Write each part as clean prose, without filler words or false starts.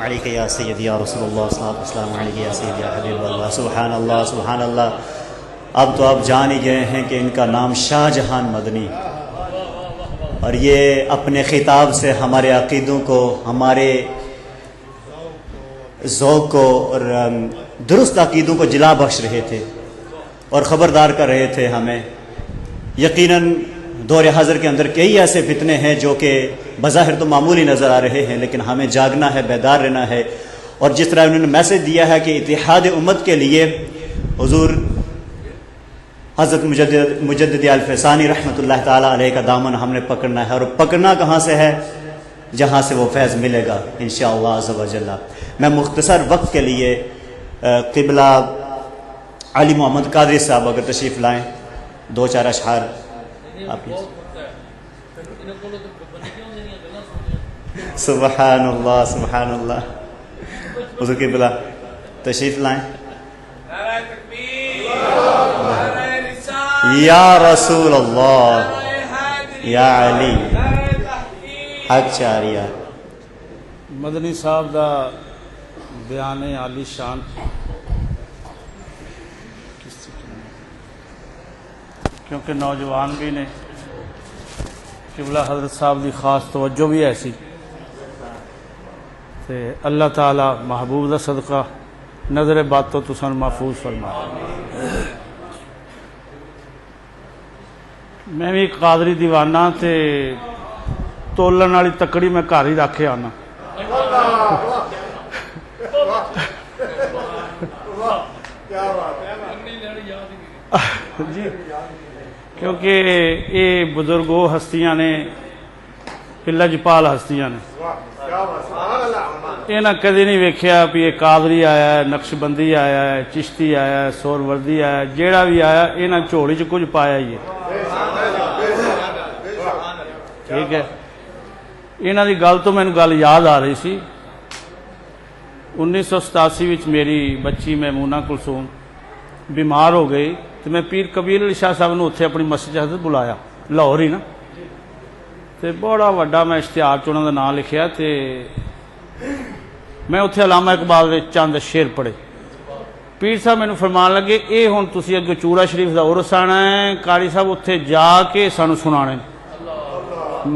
علیکہ یا سیدی یا رسول اللہ، السلام علیکہ یا سیدی یا حبیب اللہ۔ سبحان اللہ سبحان اللہ۔ اب تو آپ جان ہی گئے ہیں کہ ان کا نام شاہ جہان مدنی، اور یہ اپنے خطاب سے ہمارے عقیدوں کو، ہمارے ذوق کو اور درست عقیدوں کو جلا بخش رہے تھے اور خبردار کر رہے تھے ہمیں۔ یقیناً دور حاضر کے اندر کئی ایسے فتنے ہیں جو کہ بظاہر تو معمولی نظر آ رہے ہیں، لیکن ہمیں جاگنا ہے، بیدار رہنا ہے۔ اور جس طرح انہوں نے میسج دیا ہے کہ اتحاد امت کے لیے حضور حضرت مجدد الفسانی رحمۃ اللہ تعالیٰ علیہ کا دامن ہم نے پکڑنا ہے، اور پکڑنا کہاں سے ہے؟ جہاں سے وہ فیض ملے گا انشاءاللہ عز و جل۔ میں مختصر وقت کے لیے قبلہ علی محمد قادری صاحب اگر تشریف لائیں، دو چار اشعار آپ۔ سبحان اللہ سبحان اللہ۔ حضور قبلہ تشریف لائیں۔ یا رسول اللہ یا علی حق چاریہ۔ مدنی صاحب دا بیان عالی شان، کیونکہ نوجوان بھی نے، قبلہ حضرت صاحب دی خاص توجہ بھی ایسی تے اللہ تعالی محبوب دا صدقہ نظر بات تو تسان محفوظ فرما۔ میں بھی قادری دیوانہ تے تولن والی تکڑی میں گھر ہی رکھ آنا۔ جی کیونکہ یہ بزرگو ہستیاں نے، لجپال ہستیاں نے، یہ نہ کدی نہیں ویکھیا بھی یہ قادری آیا ہے، نقش بندی آیا ہے، چشتی آیا ہے، سور وردی آیا ہے، جیڑا بھی آیا یہ نہ جھولی چ کچھ پایا ہی ہے۔ ٹھیک ہے، انہاں دی گل تو مینوں گل یاد آ رہی سی۔ 1987 وچ میری بچی میمونہ کلثوم بیمار ہو گئی تو میں پیر کبیر علی شاہ صاحب نے اتنے اپنی مسجد حضرت بلایا، لاہور ہی نا، تے بڑا وڈا میں اشتہار چ انہاں دا نام لکھیا تے میں اتنے علامہ اقبال دے چند شعر پڑھے۔ پیر صاحب مینوں فرمان لگے اے ہن تسی اگے چورا شریف دا عرس آنا ہے، قاری صاحب اتنے جا کے سانو سنانے۔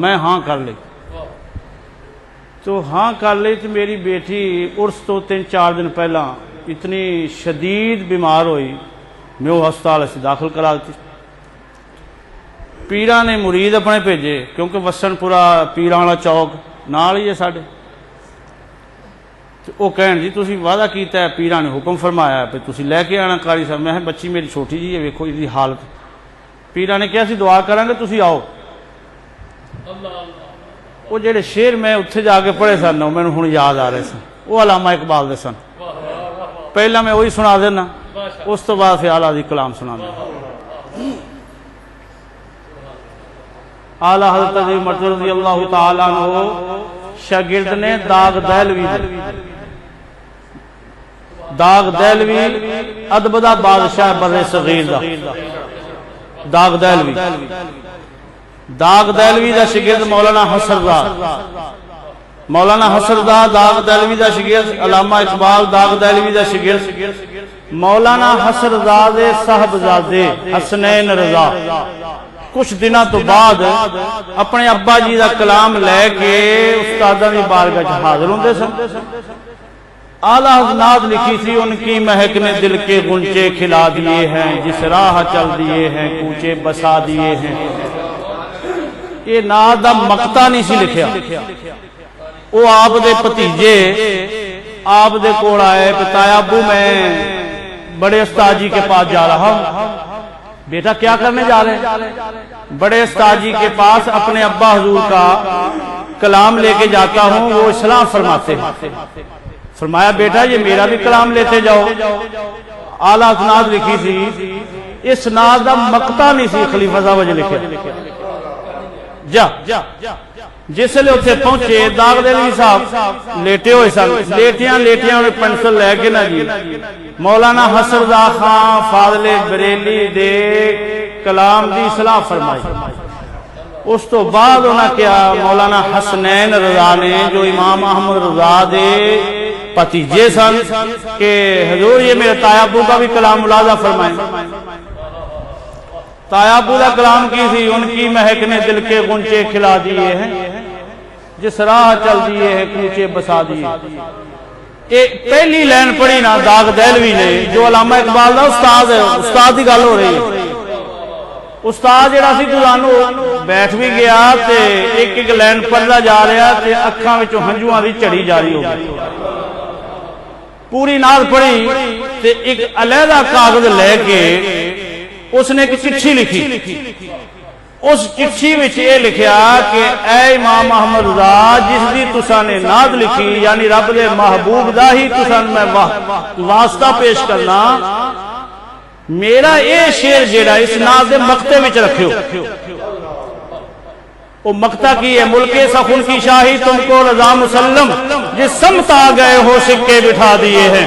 میں ہاں کر لی، تو ہاں کر لی تو میری بیٹی عرس تو 3-4 دن پہلا اتنی شدید بیمار ہوئی، میں وہ ہسپتال سے داخل کرا دیتی۔ پیراں نے مرید اپنے بھیجے، کیونکہ وسن پورا پیراں والا چوک نال ہی ہے ساڈے، وہ کہن جی تسی وعدہ کیتا ہے، پیراں نے حکم فرمایا پہ تسی لے کے آنا قاری صاحب۔ میں بچی میری چھوٹی جی ہے، ویکھو اس دی حالت۔ پیراں نے کہا سی دعا کریں گے تسی آؤ۔ وہ جڑے شعر میں اتنے جا کے پڑھے سن میں ہوں یاد آ رہے سن، وہ علامہ اقبال دے سن۔ پہلا میں وہی سنا دینا، اس تو بعد پھر اعلیٰ دی کلام سنا دینا۔ اعلیٰ حضرت عظیم مرتضی رضی اللہ تعالیٰ عنہ شاگرد نے داغ دہلوی ادب دا بادشاہ بر صغیر دا داغ دہلوی دا شاگرد مولانا حسرزاد، مولانا حسرزاد داغ دہلوی دا شاگرد، علامہ اقبال داغ دہلوی دا شاگرد، مولانا حسرزاد صاحبزادے حسنین رضا کچھ دنوں تو بعد اپنے ابا جی دا کلام لے کے استاداں دی بارگاہ وچ حاضر ہوندے سن۔ اعلیٰ حضرات لکھی تھی ان کی مہک نے دل کے غنچے کھلا دیے ہیں، جس راہ چل دیے ہیں کوچے بسا دیے ہیں۔ یہ نعت دا مقطع نہیں سی لکھیا، وہ آپ دے بھتیجے آپ دے کول آئے، بتایا ابو میں بڑے استاد جی کے پاس جا رہا ہوں۔ بیٹا کیا کرنے جا رہے ہیں؟ بڑے استاد جی کے پاس اپنے ابا حضور کا کلام لے کے جاتا ہوں، وہ اصلاح فرماتے ہیں۔ فرمایا بیٹا یہ میرا بھی کلام لیتے جاؤ۔ اعلیٰ اسناد لکھی تھی، اس نعت دا مقطع نہیں سی خلیفہ صاحب وجہ لکھے۔ جا جس لئے اتنے پہنچے داغ دہلوی صاحب لیٹے ہوئے سن، لیٹیاں انہیں پینسل لے کے نہ جی مولانا حسرزاد خان فاضل بریلی دے کلام دی اصلاح فرمائی۔ اس تو بعد انہاں کیا مولانا حسنین رضا نے جو امام احمد رضا دے بھتیجے سن کہ حضور یہ میرے تایا ابو کا بھی کلام ملاحظہ فرمائیں. تایا ابو کا کلام کی تھی ان کی مہک نے دل کے غنچے کھلا دیے ہیں جس راہ چل دیے ہیں کوچے بسا دیے. پہلی لائن پڑھی نا داغ دہلوی نے جو علامہ اقبال دا استاد ہے, استاد کی گل ہو رہی ہے. استاد جڑا سی تو بیٹھ بھی گیا تے ایک ایک لائن پڑھدا جا رہا تے اکھاں وچوں ہنجواں دی جھڑی جاری ہو گئی. پوری نعت پڑھی تے ایک علیحدہ کاغذ لے کے اس نے ایک چٹھی لکھی. اس چٹھی وچ یہ لکھیا کہ اے امام احمد رضا جس دی تساں نے نعت لکھی یعنی رب دے محبوب دا ہی تساں میں واسطہ پیش کرنا, میرا اے شعر جیڑا اس نعت دے مقطع وچ رکھیو. وہ مقطع کی ہے ملک سخن کی شاہی تم کو رضا مسلم جس سمت آ گئے ہو سکے بٹھا دیے ہیں.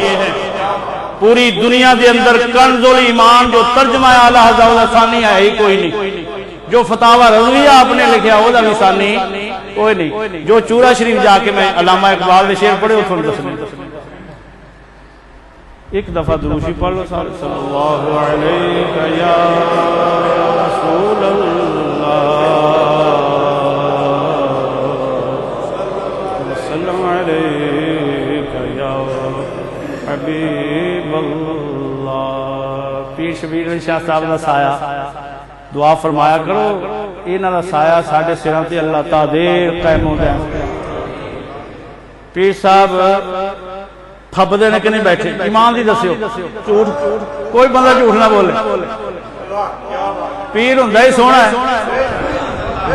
پوری دنیا دے اندر کنز الایمان جو ترجمہ اعلی حضرت ثانی ہے ہی کوئی نہیں. جو فتاوی رضویہ آپ نے لکھیا وہ دا بھی ثانی کوئی نہیں. جو چورا شریف جا کے میں علامہ اقبال دے شعر پڑھے اتھوں دسنے. ایک دفعہ دروشی پڑھ لو صلی اللہ علیہ یا رسول اللہ وسلم علیہ یا حبیب اللہ. پیر شبیر علی شاہ صاحب دا سایہ دعا فرمایا کرو انہاں دا سایہ ساڈے سراں تے اللہ تعالی دیر قائم ہوندا ہے. پیر صاحب تھپدے نے کہ نہیں بیٹھے ایمان دی دسیو جھوٹ کوئی بندہ جھوٹ نہ بولے. پیر ہوندا ہی سونا ہے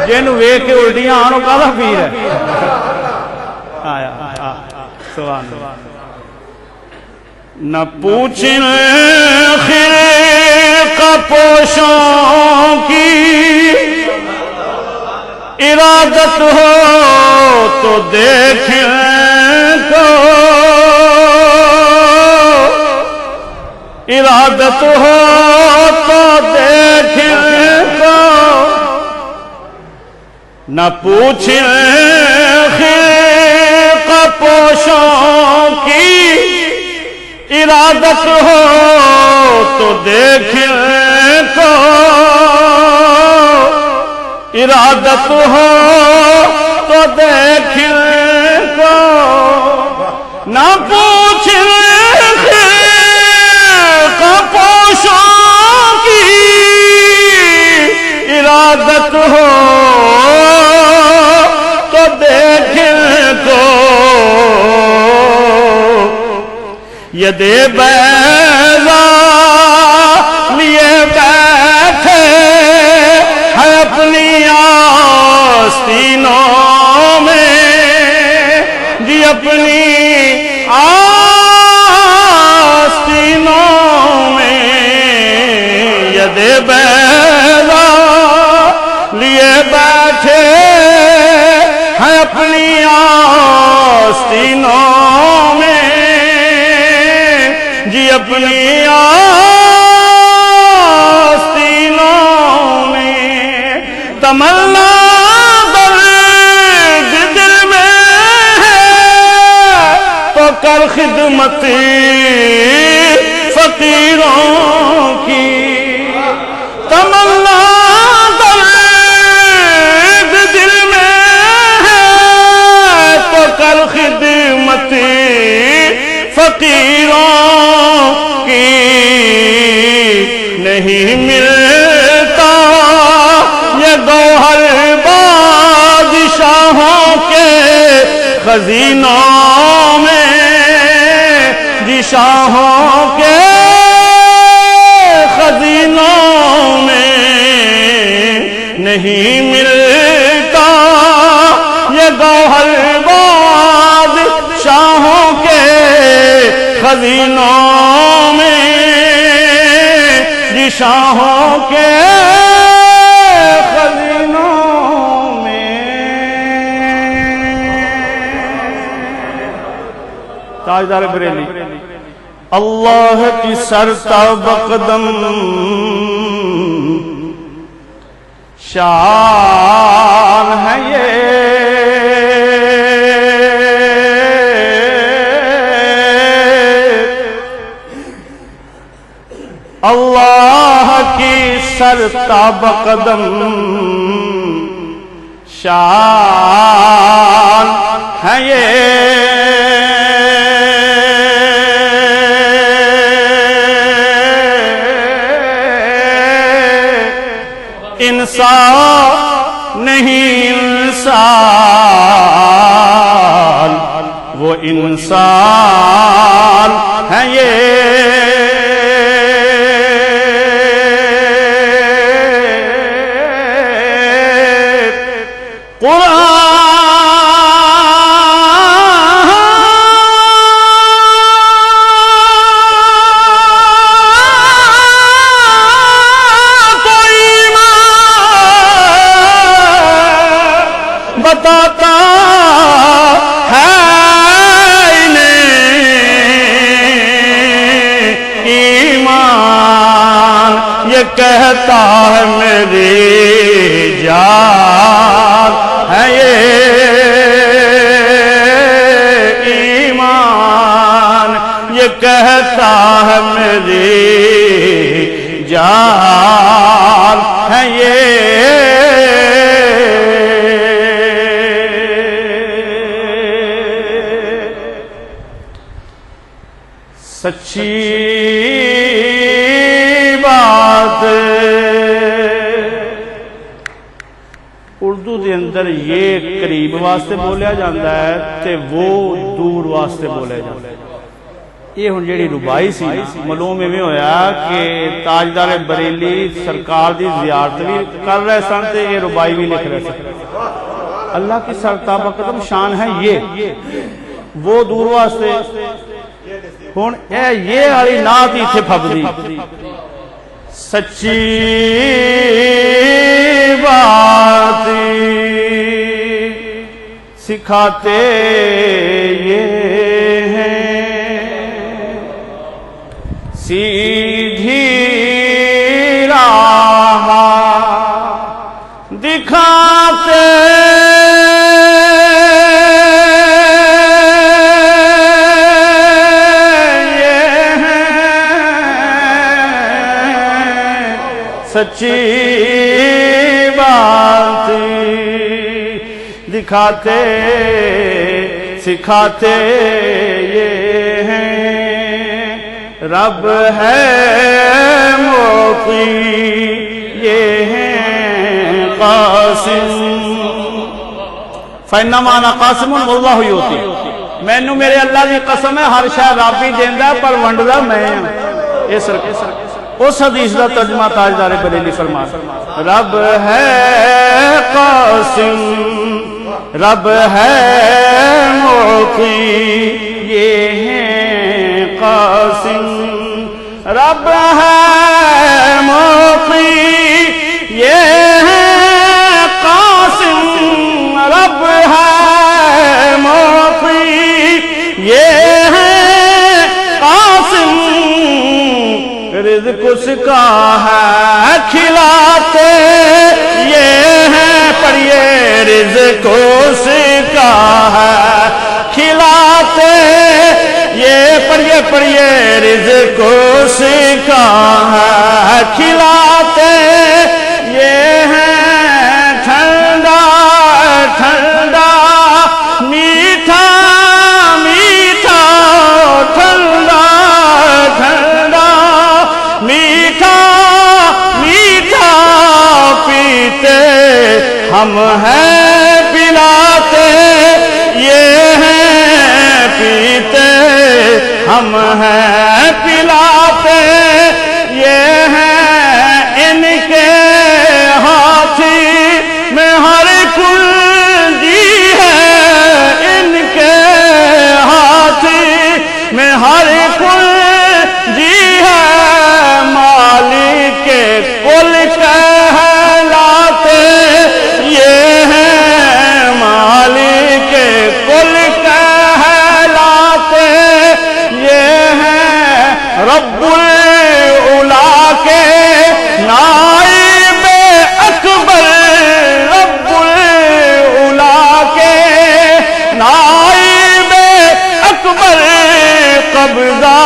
جنوں ویکھ کے الٹیاں آن او کاہدا پیر ہے. آیا سبحان اللہ. نہ پوچھیں خرقہ پوشوں کی ارادت ہو تو دیکھیں تو ارادت ہو تو دیکھیں تو نہ پوچھیں خرقہ پوشوں کی ارادت ہو تو دیکھیں تو ارادت ہو تو دیکھیں تو نہ پوچھیں ارادت ہو تو دیکھیں تو ید بیضا لیے بیٹھے ہے اپنی آستینوں میں جی اپنی آستینوں میں ید بیضا لیے بیٹھے ہیں اپنی آستینوں میں جی اپنی آستینوں میں تمنا درد دل میں ہے تو کر خدمت فقیروں کی. تمنا خدمت فقیروں کی نہیں ملتا یہ گوہر بادشاہوں کے خزینوں میں جی شاہوں کے خزینوں میں نہیں ملتا یہ گوہر شاہوں کے خزینوں میں جی شاہوں کے خزینوں میں. تاجدار بریلی اللہ کی سرتا بقدم شان ہے یہ اللہ کی سرتاب قدم شان ہے یہ انسان نہیں انسان وہ انسان ہے یہ بتاتا ہے انہیں ایمان یہ کہتا ہے میری جان ہے یہ ایمان یہ کہتا ہے میری جان ہے یہ سچی بات اردو دے اندر یہ قریب واسطے بولیا جاتا ہے تے وہ دور واسطے بولیا جاتا ہے یہ ہن جیڑی ربائی سی معلوم میں ہویا کہ تاجدار بریلی سرکار دی زیارت بھی کر رہے سن تے یہ ربائی بھی لکھ رہے سن اللہ کی سرتاب قدم شان ہے یہ وہ دور واسطے ہن یہ والی نعت ہی تھے پھبدی سچی بات سکھاتے یہ ہیں سیدھی راہ دکھاتے سچی بات دکھاتے سکھاتے یہ ہیں رب ہے موقی یہ ہیں قاسم فَإِنَّمَا أَنَا قَاسِمٌ وَاللَّهُ يُؤْتِي مینوں میرے اللہ دی قسم ہے ہر شے رب ہی دیندا پر ونڈدا میں ہاں اس حدیث کا ترجمہ تاجدار بریلی فرما رب ہے قاسم رب ہے موقی یہ ہیں قاسم رب ہے موقی یہ ہیں قاسم رب ہے موقی یہ ہیں قاسم رزق اس کا ہے کھلاتے یہ ہیں پڑھیے رزق اس کا ہے کھلاتے یہ پڑھیے رزق اس کا ہے کھلاتے یہ ہیں ٹھنڈا ٹھنڈا میٹھا میٹھا ٹھنڈا ٹھنڈا میٹھا میٹھا پیتے ہم ہیں پلاتے یہ ہیں پیتے ہم ہیں پلاتے یہ ہیں ان کے ہاتھی میں ہر کنجی ہے ان کے ہاتھی میں ہر کنجی ہے مالک کل کہلاتے یہ ہیں مالک کل کہلاتے یہ ہیں رب العلا کے نائب اکبر قبضہ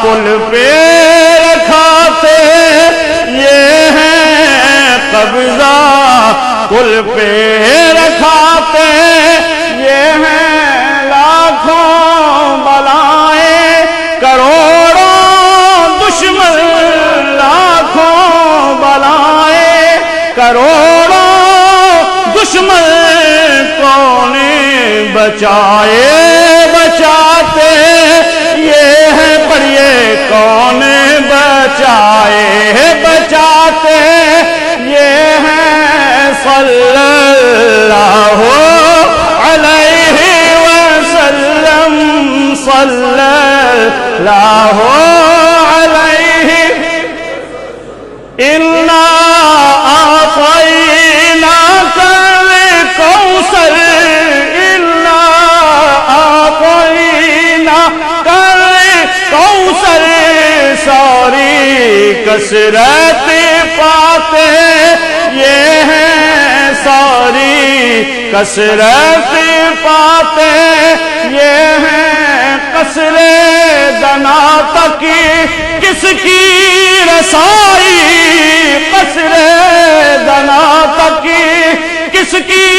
کل پہ رکھاتے، یہ ہیں قبضہ کل پہ رکھاتے، یہ ہیں لاکھوں بلائیں کروڑوں دشمن، لاکھوں بلائیں کروڑوں دشمن، کون بچائے بچاتے، یہ ہے پڑھیے کون بچائے بچاتے، یہ ہے صلی اللہ علیہ وسلم، صلی اللہ علیہ، انا اعطیناک الکوثر، انا اعطیناک الکوثر، ساری کثرت پاتے، یہ ہیں ساری کثرت پاتے، یہ ہیں قصر دنا تک کس کی رسائی، قصر دنا تک کس کی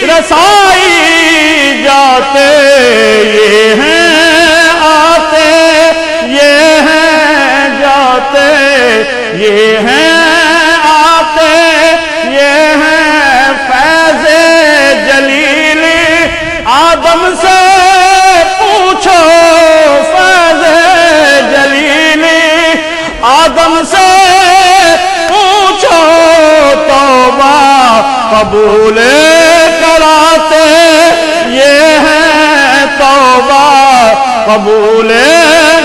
رسائی، جاتے یہ ہیں آتے، یہ ہیں جاتے یہ ہیں آتے، یہ ہیں فیض جلیل، آدم سے پوچھو فیض جلیل، آدم سے پوچھو توبہ قبول کراتے، یہ ہیں توبہ قبول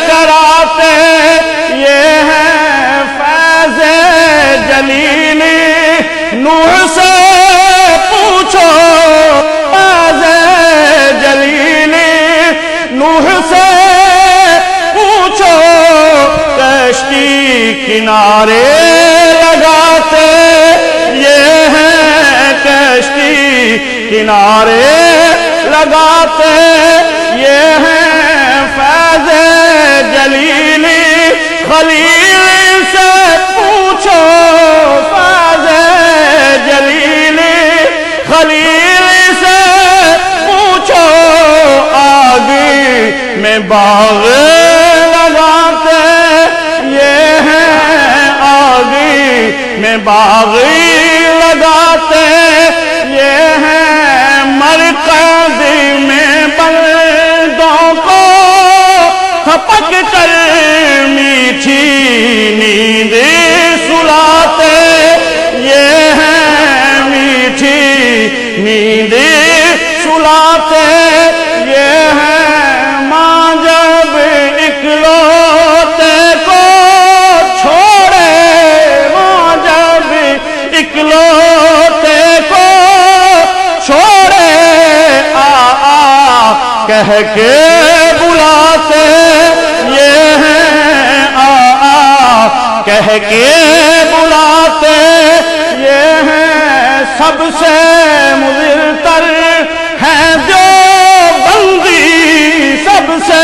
کراتے، یہ ہیں فیض جلیل، نوح سے پوچھو فیض جلیل، نوح سے پوچھو کشتی کنارے لگاتے، یہ ہیں کشتی کنارے لگاتے، یہ ہیں فیض جلیل، خلیل سے پوچھو فیض جلیل، خلیل سے پوچھو آگ میں باغ لگاتے، یہ ہیں آگ میں باغ لگاتے، یہ ہیں مرکز میں بندوں کو تھپک کر میٹھی نیند سلاتے، یہ ہیں میٹھی نیند سلاتے، یہ ہیں ماں جب اکلوتے کو چھوڑے، ماں جب اکلوتے کو چھوڑے، کہہ کے بلاتے، یہ ہیں کہہ کے بلاتے، یہ ہیں سب سے مضر تر ہیں جو بندی، سب سے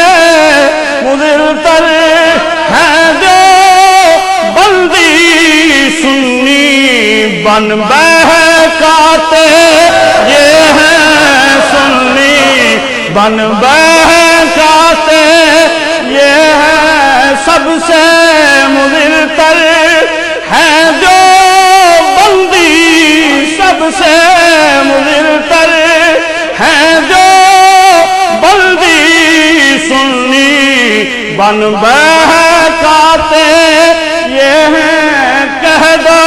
مضر تر ہیں جو بندی، سنی بن بہکاتے، یہ ہیں سنی بن بہکاتے، یہ ہیں سب سے مضر تر ہیں جو بندی، سب سے مضر تر ہیں جو بندی، سنی بن بہکاتے، یہ ہیں کہہ دو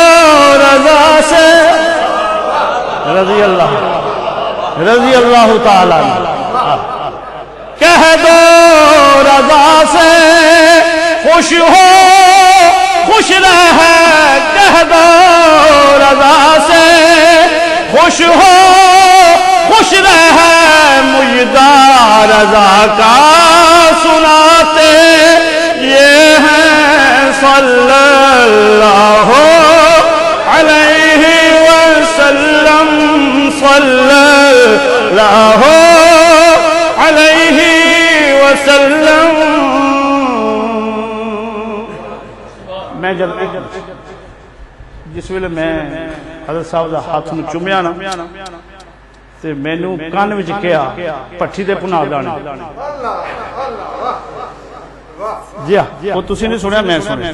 رضا سے رضی اللہ تعالیٰ کہہ دو رضا سے خوش ہو خوش رہ، کہہ دو رضا سے خوش ہو خوش رہ، مجدہ رضا کا سناتے، یہ ہیں صلی اللہ علیہ وسلم، صلی اللہ علیہ وسلم، میں جب جس ویلے میں حضرت صاحب دا ہاتھ نو چومیا نا تے مینوں کان وچ کہیا پٹھی تے پنا دانے جی ہاں وہ تسی نہیں سنیا میں سنیا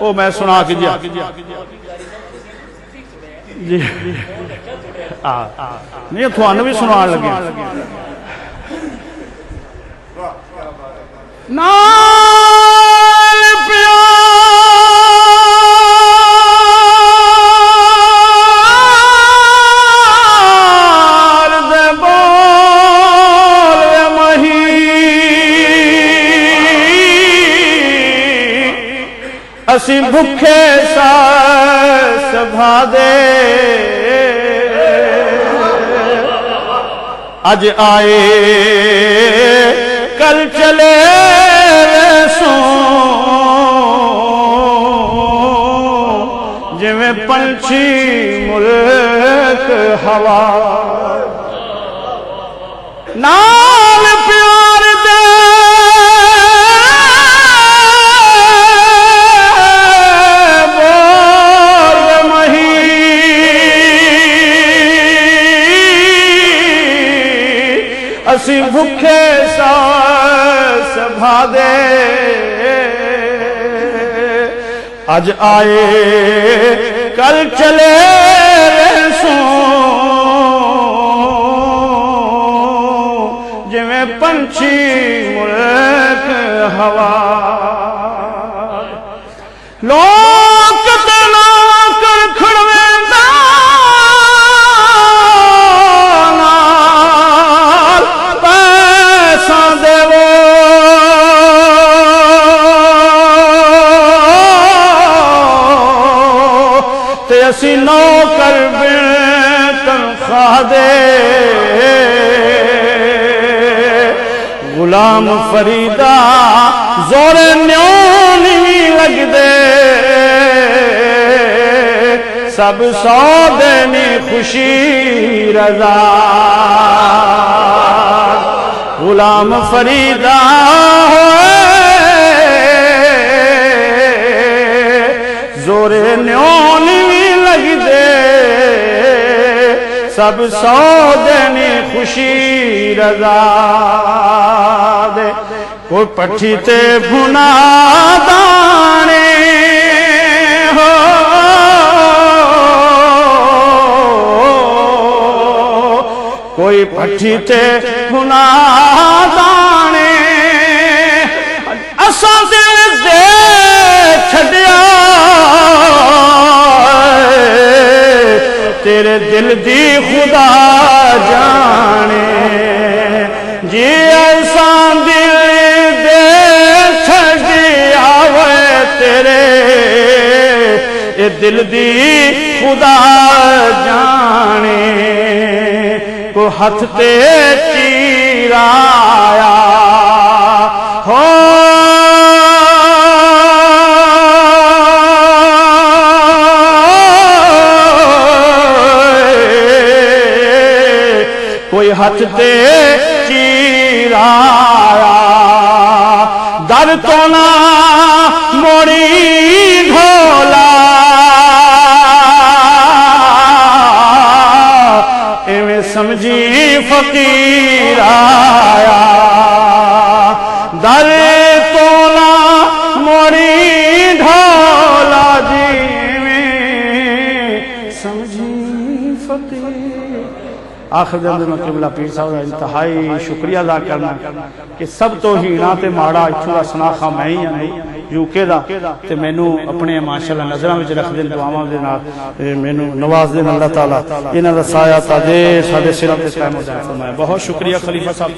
وہ میں سنا کے جی جی نہیں تھانوں بھی سنان لگے نال پیار دے بول مہی اسی بھکھے سبھا دے اج آئے کل چلے جویں پنچھی ملک ہوا نال پیار دے بول مہی اسی بھکھے سبھا دے اج آئے کل چلے جویں پنچھی ملک ہوا لوک تے کر کھڑوے نال پیسہ دیو تے اسی نوکر بن تنخواہ دے غلام فریدا زور نیوں نہیں لگ دے سب سودے میں خوشی رضا غلام فریدا زور نیوں نہیں لگ دے سب سودے میں خوشی رضا دے کوئی پٹھی تے بھنا دانے ہو کوئی پٹھی تے بھنا دانے اساں دل دے چھڈیا تیرے دل دی خدا جانے جی ایسا دل دے چھڈیا ہوئے تیرے اے دل دی خدا جانے کو ہاتھ تے تیر آیا ہو کوئی ہاتھ تے چیر آیا در تو نہ موڑی ڈھولا ایویں سمجھی فقیر آیا در تو نہ موڑی ڈھولا جی سمجھی فقیر آخر دے اندر میں قبلہ پیر صاحب کا انتہائی شکریہ ادا کرنا کہ سب تو ہی نہ ماڑا اتھو دا سناخا میں ہی نہیں یو کے دا تے مینوں اپنے ماشاءاللہ نظراں وچ رکھ دین دعاواں دے نال مینوں نواز دین اللہ تعالی انہاں دا سایہ تا دے ساڈے سراں تے قائم فرمائے بہت شکریہ خلیفہ صاحب